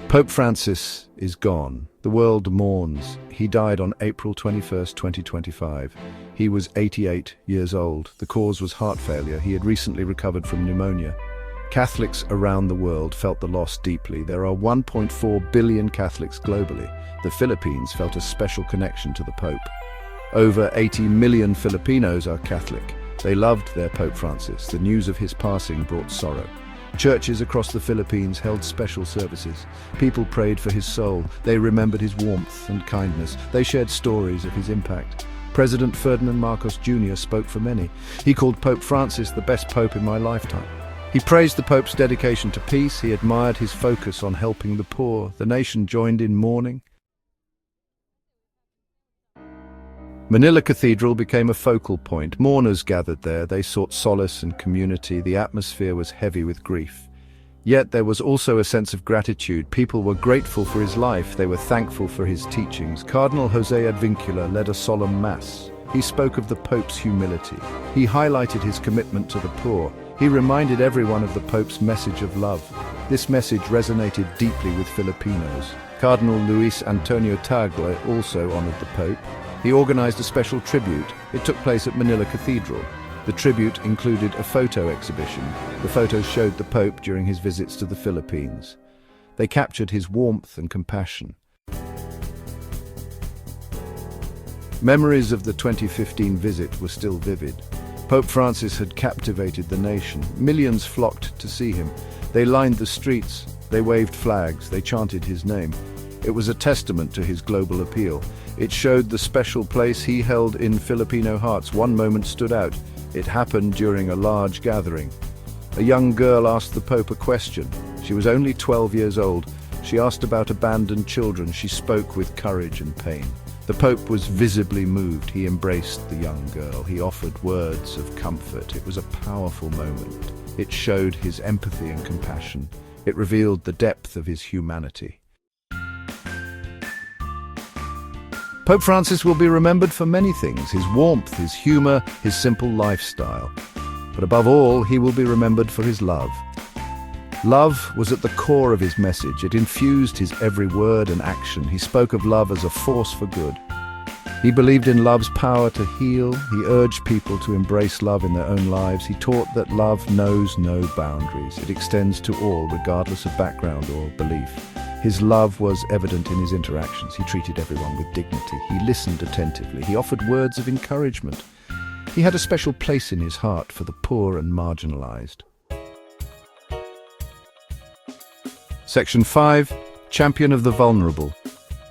Pope Francis is gone. The world mourns. He died on April 21st, 2025. He was 88 years old. The cause was heart failure. He had recently recovered from pneumonia. Catholics around the world felt the loss deeply. There are 1.4 billion Catholics globally. The Philippines felt a special connection to the Pope. Over 80 million Filipinos are Catholic. They loved their Pope Francis. The news of his passing brought sorrow. Churches across the Philippines held special services. People prayed for his soul. They remembered his warmth and kindness. They shared stories of his impact. President Ferdinand Marcos Jr. spoke for many. He called Pope Francis the best pope in my lifetime. He praised the Pope's dedication to peace. He admired his focus on helping the poor. The nation joined in mourning. Manila Cathedral became a focal point. Mourners gathered there. They sought solace and community. The atmosphere was heavy with grief. Yet there was also a sense of gratitude. People were grateful for his life. They were thankful for his teachings. Cardinal José Advíncula led a solemn mass. He spoke of the Pope's humility. He highlighted his commitment to the poor. He reminded everyone of the Pope's message of love. This message resonated deeply with Filipinos. Cardinal Luis Antonio Tagle also honored the Pope. He organized a special tribute. It took place at Manila Cathedral. The tribute included a photo exhibition. The photos showed the Pope during his visits to the Philippines. They captured his warmth and compassion. Memories of the 2015 visit were still vivid. Pope Francis had captivated the nation. Millions flocked to see him. They lined the streets. They waved flags. They chanted his name. It was a testament to his global appeal. It showed the special place he held in Filipino hearts. One moment stood out. It happened during a large gathering. A young girl asked the Pope a question. She was only 12 years old. She asked about abandoned children. She spoke with courage and pain. The Pope was visibly moved. He embraced the young girl. He offered words of comfort. It was a powerful moment. It showed his empathy and compassion. It revealed the depth of his humanity. Pope Francis will be remembered for many things: his warmth, his humor, his simple lifestyle. But above all, he will be remembered for his love. Love was at the core of his message. It infused his every word and action. He spoke of love as a force for good. He believed in love's power to heal. He urged people to embrace love in their own lives. He taught that love knows no boundaries. It extends to all, regardless of background or belief. His love was evident in his interactions. He treated everyone with dignity. He listened attentively. He offered words of encouragement. He had a special place in his heart for the poor and marginalized. Section 5. Champion of the vulnerable.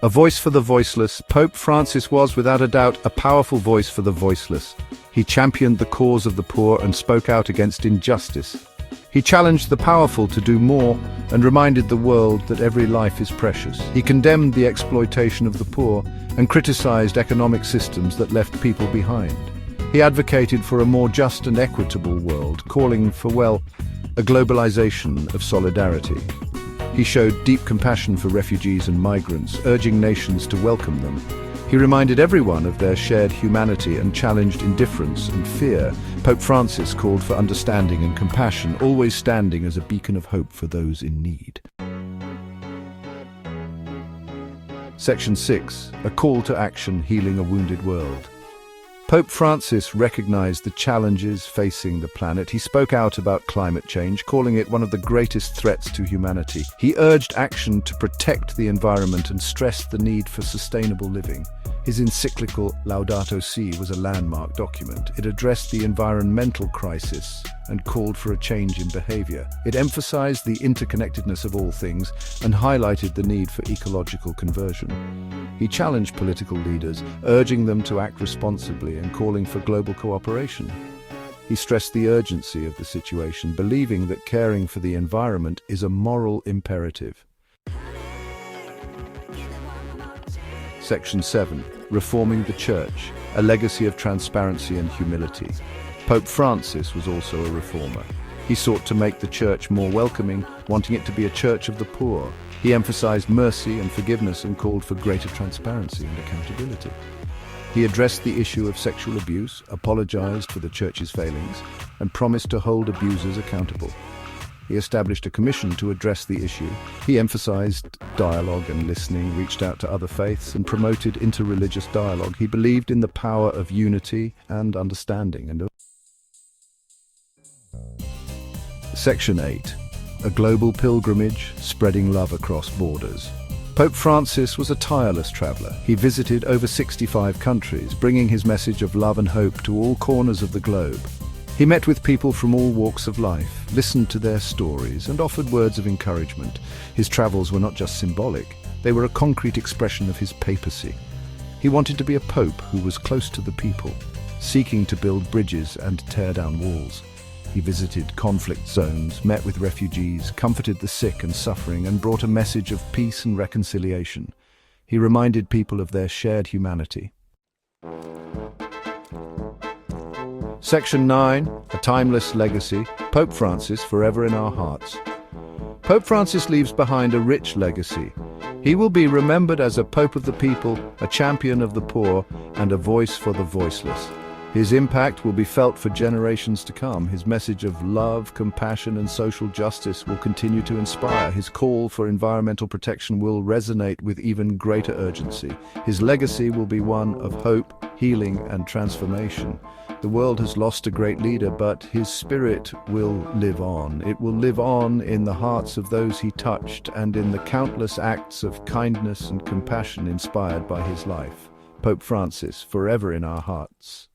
A voice for the voiceless. Pope Francis was, without a doubt, a powerful voice for the voiceless. He championed the cause of the poor and spoke out against injustice. He challenged the powerful to do more and reminded the world that every life is precious. He condemned the exploitation of the poor and criticized economic systems that left people behind. He advocated for a more just and equitable world, calling for, a globalization of solidarity. He showed deep compassion for refugees and migrants, urging nations to welcome them. He reminded everyone of their shared humanity and challenged indifference and fear. Pope Francis called for understanding and compassion, always standing as a beacon of hope for those in need. Section 6. A call to action, healing a wounded world. Pope Francis recognized the challenges facing the planet. He spoke out about climate change, calling it one of the greatest threats to humanity. He urged action to protect the environment and stressed the need for sustainable living. His encyclical Laudato Si was a landmark document. It addressed the environmental crisis and called for a change in behavior. It emphasized the interconnectedness of all things and highlighted the need for ecological conversion. He challenged political leaders, urging them to act responsibly and calling for global cooperation. He stressed the urgency of the situation, believing that caring for the environment is a moral imperative. Section 7. Reforming the Church, a legacy of transparency and humility. Pope Francis was also a reformer. He sought to make the Church more welcoming, wanting it to be a church of the poor. He emphasized mercy and forgiveness and called for greater transparency and accountability. He addressed the issue of sexual abuse, apologized for the Church's failings, and promised to hold abusers accountable. He established a commission to address the issue. He emphasized dialogue and listening, reached out to other faiths, and promoted interreligious dialogue. He believed in the power of unity and understanding. Section 8. A global pilgrimage, spreading love across borders. Pope Francis was a tireless traveler. He visited over 65 countries, bringing his message of love and hope to all corners of the globe. He met with people from all walks of life, listened to their stories, and offered words of encouragement. His travels were not just symbolic, they were a concrete expression of his papacy. He wanted to be a pope who was close to the people, seeking to build bridges and tear down walls. He visited conflict zones, met with refugees, comforted the sick and suffering, and brought a message of peace and reconciliation. He reminded people of their shared humanity. Section 9. A timeless legacy. Pope Francis, forever in our hearts. Pope Francis leaves behind a rich legacy. He will be remembered as a pope of the people, a champion of the poor, and a voice for the voiceless. His impact will be felt for generations to come. His message of love, compassion, and social justice will continue to inspire. His call for environmental protection will resonate with even greater urgency. His legacy will be one of hope, healing, and transformation. The world has lost a great leader, but his spirit will live on. It will live on in the hearts of those he touched and in the countless acts of kindness and compassion inspired by his life. Pope Francis, forever in our hearts.